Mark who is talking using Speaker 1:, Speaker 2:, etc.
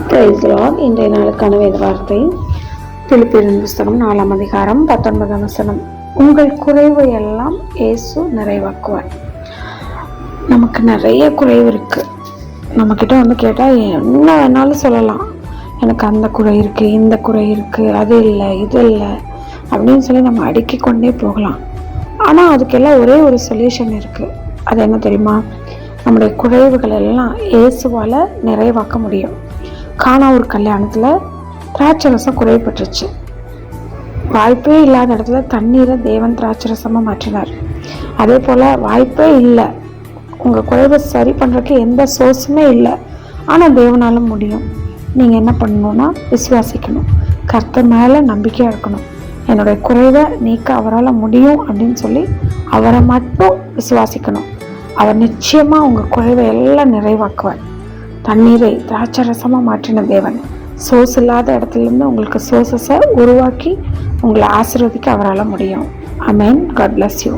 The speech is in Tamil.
Speaker 1: Praise the Lord. இன்றைய நாளுக்கான வேத வார்த்தை பிலிப்பியரின் புஸ்தகம் 4ஆம் அதிகாரம் 19ஆம் வசனம். உங்கள் குறைவு எல்லாம் இயேசு நிறைவாக்குவார். நமக்கு நிறைய குறைவு இருக்கு. நம்ம கிட்ட வந்து கேட்டால் என்ன வேணாலும் சொல்லலாம். எனக்கு அந்த குறை இருக்கு, இந்த குறை இருக்கு, அது இல்லை, இது இல்லை அப்படின்னு சொல்லி நம்ம அடுக்கி கொண்டே போகலாம். ஆனால் அதுக்கெல்லாம் ஒரே ஒரு சொல்யூஷன் இருக்கு. அது என்ன தெரியுமா? நம்முடைய குறைவுகள் எல்லாம் இயேசுவால் நிறைவாக்க முடியும். கானா ஒரு கல்யாணத்தில் திராட்சரசம் குறைப்பட்டுருச்சு. வாய்ப்பே இல்லாத இடத்துல தண்ணீரை தேவன் திராட்சரசமாக மாற்றினார். அதே போல் வாய்ப்பே இல்லை, உங்கள் குறைவை சரி பண்ணுறதுக்கு எந்த சோர்ஸுமே இல்லை, ஆனால் தேவனாலும் முடியும். நீங்கள் என்ன பண்ணணும்னா விசுவாசிக்கணும், கர்த்தர் மேலே நம்பிக்கையாக இருக்கணும். என்னுடைய குறைவை நீக்க அவரால் முடியும் அப்படின்னு சொல்லி அவரை மட்டும் விசுவாசிக்கணும். அவர் நிச்சயமாக உங்கள் குறைவை எல்லாம் நிறைவாக்குவார். தண்ணீரை திராட்சரசமாக மாற்றின தேவன் சோர்ஸ் இல்லாத இடத்துலேருந்து உங்களுக்கு சோர்ஸஸை உருவாக்கி உங்களை ஆசீர்வதிக்க அவரால் முடியும். ஆமென். God bless you.